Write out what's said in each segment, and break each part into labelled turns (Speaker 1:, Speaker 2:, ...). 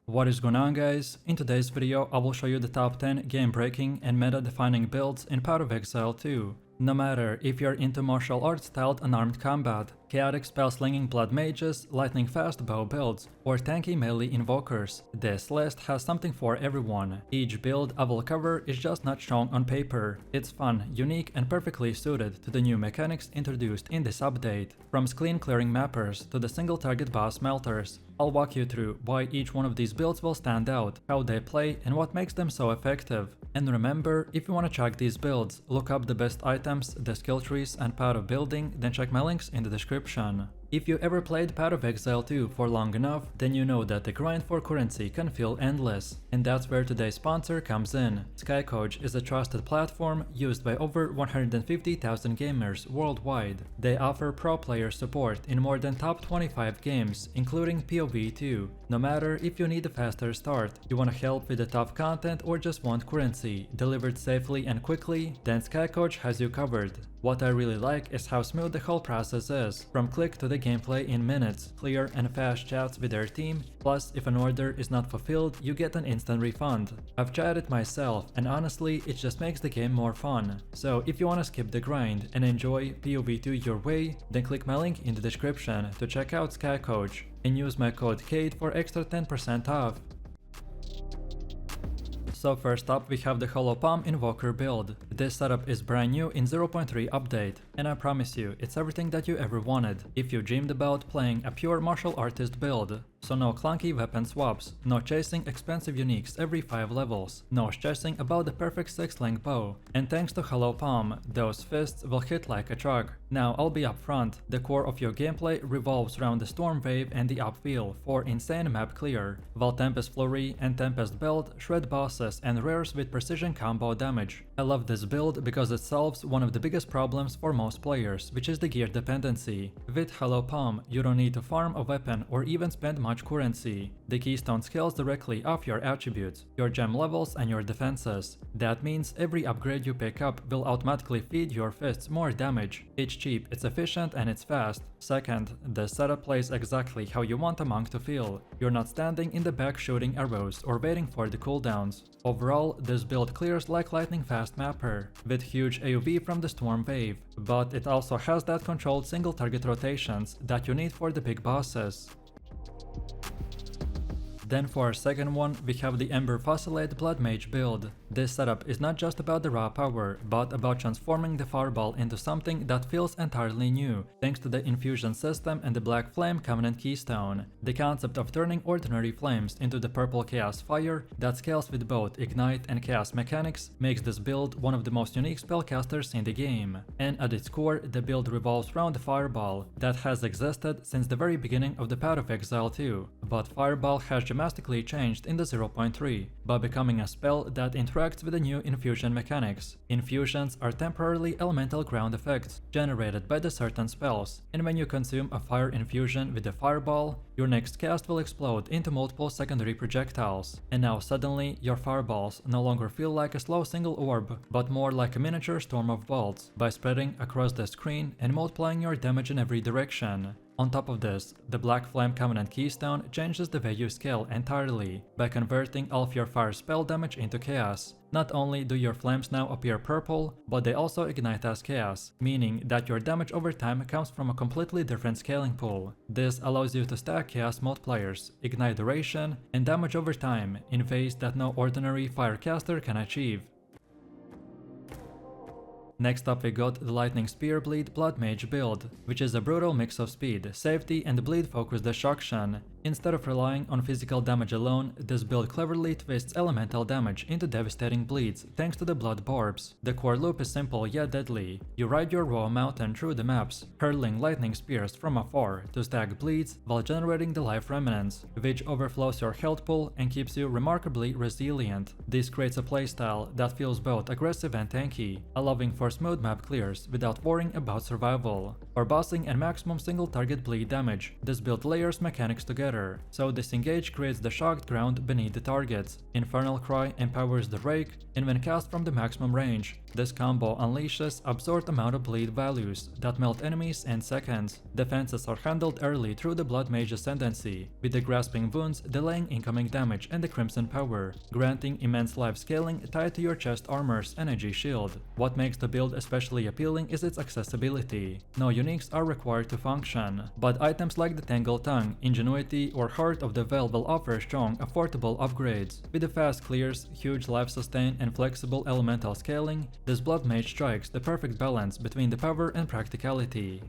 Speaker 1: What is going on, guys? In today's video I will show you the top 10 game-breaking and meta-defining builds in POE Exile 2. No matter if you're into martial arts styled unarmed combat, chaotic spell-slinging blood mages, lightning-fast bow builds, or tanky melee invokers, this list has something for everyone. Each build I will cover is just not shown on paper. It's fun, unique, and perfectly suited to the new mechanics introduced in this update. From screen clearing mappers to the single target boss melters, I'll walk you through why each one of these builds will stand out, how they play, and what makes them so effective. And remember, if you want to check these builds, look up the best items, the skill trees, and POE building, then check my links in the description. If you ever played POE Exile 2 for long enough, then you know that the grind for currency can feel endless. And that's where today's sponsor comes in. Skycoach is a trusted platform used by over 150,000 gamers worldwide. They offer pro player support in more than top 25 games, including POE 2. No matter if you need a faster start, you want help with the tough content, or just want currency delivered safely and quickly, then Skycoach has you covered. What I really like is how smooth the whole process is, from click to the gameplay in minutes, clear and fast chats with their team, plus if an order is not fulfilled, you get an instant refund. I've tried it myself, and honestly, it just makes the game more fun. So if you wanna skip the grind and enjoy POE 2 your way, then click my link in the description to check out Skycoach, and use my code KATE for extra 10% off. So first up we have the Hollow Palm Invoker build. This setup is brand new in 0.3 update, and I promise you, it's everything that you ever wanted if you dreamed about playing a pure martial artist build. So no clunky weapon swaps, no chasing expensive uniques every 5 levels, no stressing about the perfect 6-length bow, and thanks to Hollow Palm, those fists will hit like a truck. Now I'll be upfront, the core of your gameplay revolves around the Storm Wave and the Upwheel for insane map clear, while Tempest Flurry and Tempest Belt shred bosses and rares with precision combo damage. I love this build because it solves one of the biggest problems for most players, which is the gear dependency. With Hollow Palm, you don't need to farm a weapon or even spend much currency. The keystone scales directly off your attributes, your gem levels, and your defenses. That means every upgrade you pick up will automatically feed your fists more damage. It's cheap, it's efficient, and it's fast. Second, the setup plays exactly how you want a monk to feel. You're not standing in the back shooting arrows or waiting for the cooldowns. Overall, this build clears like lightning fast mapper, with huge AoV from the Storm Wave, but it also has that controlled single target rotations that you need for the big bosses. Then for our second one, we have the Ember fusillade blood mage build. This setup is not just about the raw power, but about transforming the fireball into something that feels entirely new, thanks to the infusion system and the black flame covenant keystone. The concept of turning ordinary flames into the purple chaos fire that scales with both ignite and chaos mechanics makes this build one of the most unique spellcasters in the game. And at its core, the build revolves around the fireball that has existed since the very beginning of the POE Exile 2, but fireball has dramatically changed in the 0.3 by becoming a spell that interacts with the new infusion mechanics. Infusions are temporarily elemental ground effects generated by the certain spells, and when you consume a fire infusion with a fireball, your next cast will explode into multiple secondary projectiles. And now suddenly, your fireballs no longer feel like a slow single orb, but more like a miniature storm of bolts, by spreading across the screen and multiplying your damage in every direction. On top of this, the Black Flame Covenant Keystone changes the way you scale entirely, by converting all of your fire spell damage into chaos. Not only do your flames now appear purple, but they also ignite as chaos, meaning that your damage over time comes from a completely different scaling pool. This allows you to stack chaos multipliers, ignite duration, and damage over time in ways that no ordinary firecaster can achieve. Next up we got the Lightning Spear Bleed Blood Mage build, which is a brutal mix of speed, safety, and bleed focused destruction. Instead of relying on physical damage alone, this build cleverly twists elemental damage into devastating bleeds thanks to the blood barbs. The core loop is simple yet deadly. You ride your raw mountain through the maps, hurling lightning spears from afar to stack bleeds while generating the life remnants, which overflows your health pool and keeps you remarkably resilient. This creates a playstyle that feels both aggressive and tanky, allowing for smooth map clears without worrying about survival. For bossing and maximum single target bleed damage, this build layers mechanics together, so disengage creates the shocked ground beneath the targets, infernal cry empowers the rake, and when cast from the maximum range, this combo unleashes absurd amount of bleed values that melt enemies in seconds. Defenses are handled early through the Blood Mage Ascendancy, with the Grasping Wounds delaying incoming damage and the Crimson Power, granting immense life scaling tied to your chest armor's energy shield. What makes the build especially appealing is its accessibility. No uniques are required to function, but items like the Tangle Tongue, Ingenuity, or Heart of the Veil will offer strong, affordable upgrades. With the fast clears, huge life sustain, and flexible elemental scaling, this Blood Mage strikes the perfect balance between the power and practicality.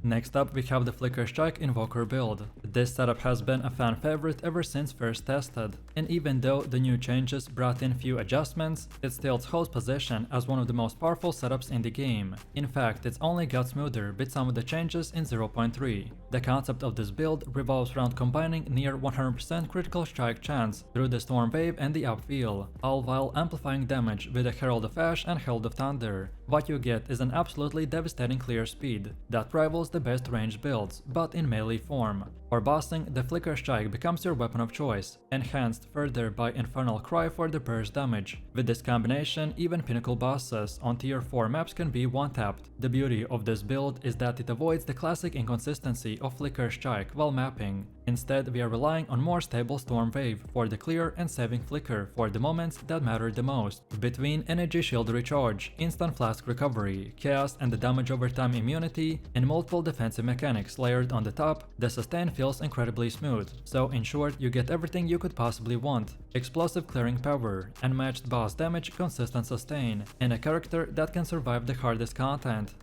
Speaker 1: Next up, we have the Flicker Strike Invoker build. This setup has been a fan favorite ever since first tested, and even though the new changes brought in few adjustments, it still holds position as one of the most powerful setups in the game. In fact, it's only got smoother with some of the changes in 0.3. The concept of this build revolves around combining near 100% critical strike chance through the Storm Wave and the Upfeel, all while amplifying damage with the Herald of Ash and Herald of Thunder. What you get is an absolutely devastating clear speed that rivals the best ranged builds, but in melee form. For bossing, the Flicker Strike becomes your weapon of choice, enhanced further by Infernal Cry for the burst damage. With this combination, even pinnacle bosses on tier 4 maps can be one-tapped. The beauty of this build is that it avoids the classic inconsistency of Flicker Strike while mapping. Instead, we are relying on more stable Storm Wave for the clear and saving Flicker for the moments that matter the most. Between Energy Shield Recharge, Instant Flask Recovery, Chaos and the Damage Over Time immunity, and multiple defensive mechanics layered on the top, the sustain feels incredibly smooth. So in short, you get everything you could possibly want. Explosive clearing power, unmatched boss damage, consistent sustain, and a character that can survive the hardest content.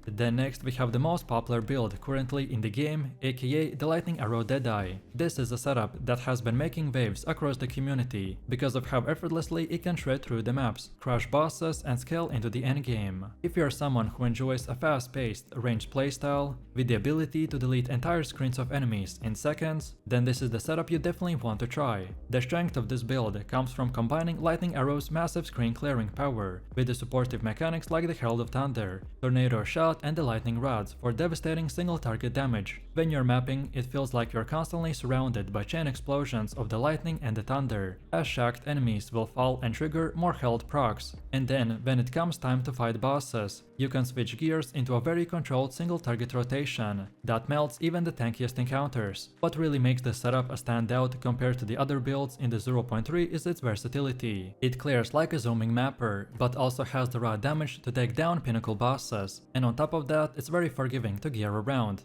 Speaker 1: Then next we have the most popular build currently in the game, aka the Lightning Arrow Deadeye. This is a setup that has been making waves across the community because of how effortlessly it can shred through the maps, crush bosses and scale into the endgame. If you are someone who enjoys a fast-paced, ranged playstyle with the ability to delete entire screens of enemies in seconds, then this is the setup you definitely want to try. The strength of this build comes from combining Lightning Arrow's massive screen clearing power with the supportive mechanics like the Herald of Thunder, Tornado Shot, and the Lightning Rods for devastating single target damage. When you're mapping, it feels like you're constantly surrounded by chain explosions of the lightning and the thunder, as shocked enemies will fall and trigger more health procs. And then, when it comes time to fight bosses, you can switch gears into a very controlled single target rotation that melts even the tankiest encounters. What really makes this setup a standout compared to the other builds in the 0.3 is its versatility. It clears like a zooming mapper, but also has the raw damage to take down pinnacle bosses, and on top of that, it's very forgiving to gear around.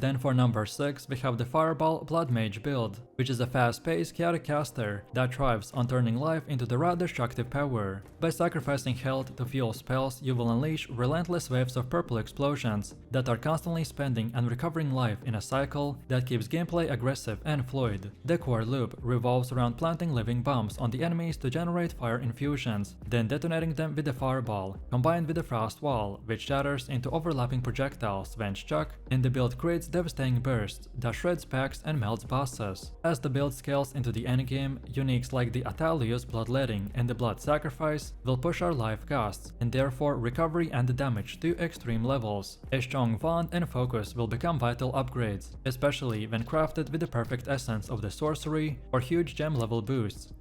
Speaker 1: Then for number 6, we have the Fireball Blood Mage build, which is a fast-paced chaotic caster that thrives on turning life into the raw destructive power. By sacrificing health to fuel spells, you will unleash relentless waves of purple explosions that are constantly spending and recovering life in a cycle that keeps gameplay aggressive and fluid. The core loop revolves around planting living bombs on the enemies to generate fire infusions, then detonating them with the Fireball, combined with the Frost Wall, which shatters into overlapping projectiles when struck, and the build creates devastating bursts that shreds packs and melts bosses. As the build scales into the endgame, uniques like the Atalius Bloodletting and the Blood Sacrifice will push our life costs, and therefore recovery and damage to extreme levels. A strong Wand and Focus will become vital upgrades, especially when crafted with the perfect essence of the sorcery or huge gem level boosts.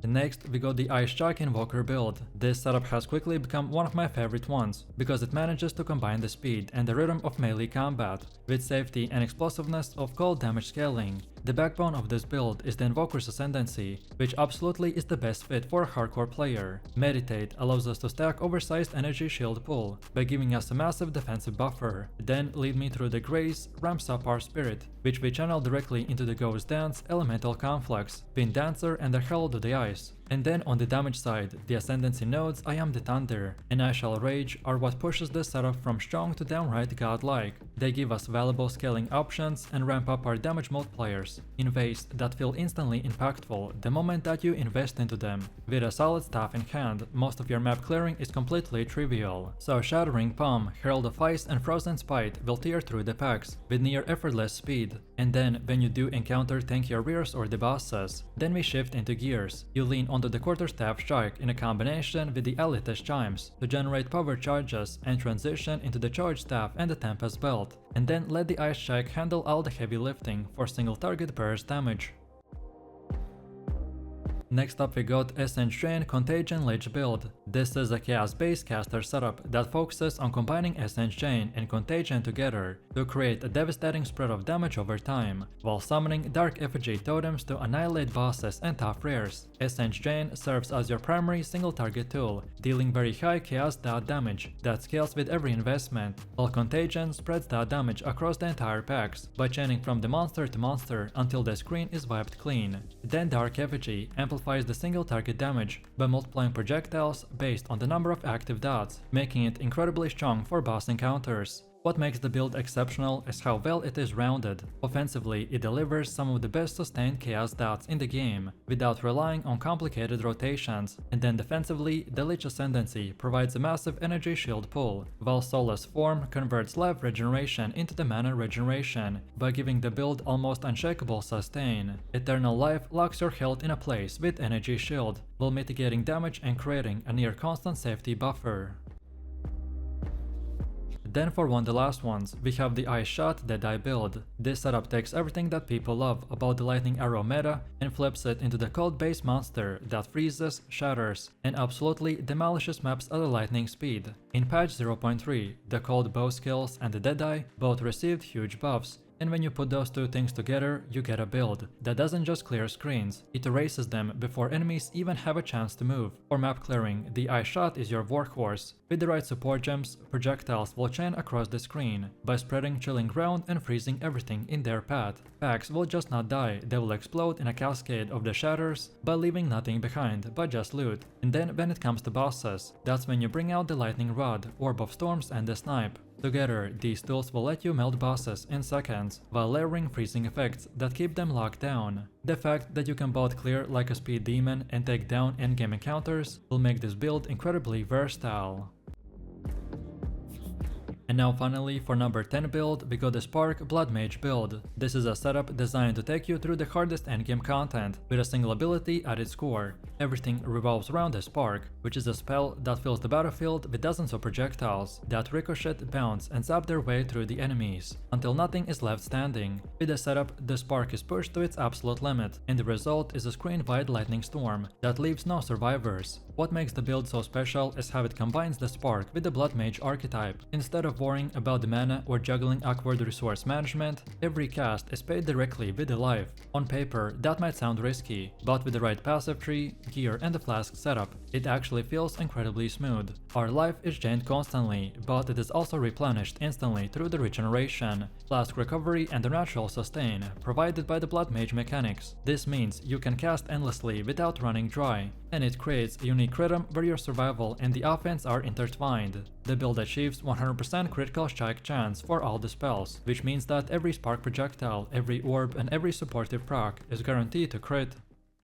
Speaker 1: Next, we got the Ice Strike Invoker build. This setup has quickly become one of my favorite ones, because it manages to combine the speed and the rhythm of melee combat, with safety and explosiveness of cold damage scaling. The backbone of this build is the Invoker's Ascendancy, which absolutely is the best fit for a hardcore player. Meditate allows us to stack oversized energy shield pool by giving us a massive defensive buffer. Then Lead Me Through the Grace ramps up our spirit, which we channel directly into the Ghost Dance, Elemental Conflux, Wind Dancer and the Herald of the Ice. And then on the damage side, the Ascendancy nodes I Am the Thunder and I Shall Rage are what pushes this setup from strong to downright godlike. They give us valuable scaling options and ramp up our damage multipliers in ways that feel instantly impactful the moment that you invest into them. With a solid staff in hand, most of your map clearing is completely trivial. So Shattering Palm, Herald of Ice and Frozen Spite will tear through the packs with near effortless speed. And then when you do encounter tanky arrears or the bosses, then we shift into gears. You lean on onto the quarterstaff strike in a combination with the elitist chimes to generate power charges and transition into the charge staff and the tempest belt, and then let the ice strike handle all the heavy lifting for single target burst damage. Next up we got Essence Drain Contagion Lich build. This is a chaos-based caster setup that focuses on combining Essence Drain and Contagion together to create a devastating spread of damage over time, while summoning Dark Effigy totems to annihilate bosses and tough rares. Essence Drain serves as your primary single target tool, dealing very high chaos dot damage that scales with every investment, while Contagion spreads that damage across the entire packs by chaining from the monster to monster until the screen is wiped clean. Then Dark Effigy amplifies the single target damage by multiplying projectiles based on the number of active dots, making it incredibly strong for boss encounters. What makes the build exceptional is how well it is rounded. Offensively, it delivers some of the best sustained chaos dots in the game, without relying on complicated rotations, and then defensively, the Lich Ascendancy provides a massive energy shield pull, while Soulless Form converts life regeneration into the mana regeneration, by giving the build almost unshakable sustain. Eternal Life locks your health in a place with energy shield, while mitigating damage and creating a near constant safety buffer. Then for one of the last ones, we have the Ice Shot Deadeye build. This setup takes everything that people love about the Lightning Arrow meta and flips it into the cold base monster that freezes, shatters, and absolutely demolishes maps at a lightning speed. In patch 0.3, the cold bow skills and the Deadeye both received huge buffs, and when you put those two things together, you get a build that doesn't just clear screens, it erases them before enemies even have a chance to move. For map clearing, the Ice Shot is your workhorse. With the right support gems, projectiles will chain across the screen by spreading chilling ground and freezing everything in their path. Packs will just not die, they will explode in a cascade of the shatters by leaving nothing behind but just loot. And then when it comes to bosses, that's when you bring out the Lightning Rod, Orb of Storms and the Snipe. Together, these tools will let you melt bosses in seconds, while layering freezing effects that keep them locked down. The fact that you can both clear like a speed demon and take down endgame encounters will make this build incredibly versatile. And now finally, for number 10 build, we got the Spark Blood Mage build. This is a setup designed to take you through the hardest endgame content, with a single ability at its core. Everything revolves around the Spark, which is a spell that fills the battlefield with dozens of projectiles that ricochet, bounce and zap their way through the enemies, until nothing is left standing. With the setup, the Spark is pushed to its absolute limit, and the result is a screen-wide lightning storm that leaves no survivors. What makes the build so special is how it combines the Spark with the Blood Mage archetype. Instead of worrying about the mana or juggling awkward resource management, every cast is paid directly with the life. On paper, that might sound risky, but with the right passive tree, gear and the flask setup, it actually feels incredibly smooth. Our life is gained constantly, but it is also replenished instantly through the regeneration, flask recovery and the natural sustain provided by the Blood Mage mechanics. This means you can cast endlessly without running dry, and it creates a unique rhythm where your survival and the offense are intertwined. The build achieves 100% critical strike chance for all the spells, which means that every spark projectile, every orb and every supportive proc is guaranteed to crit.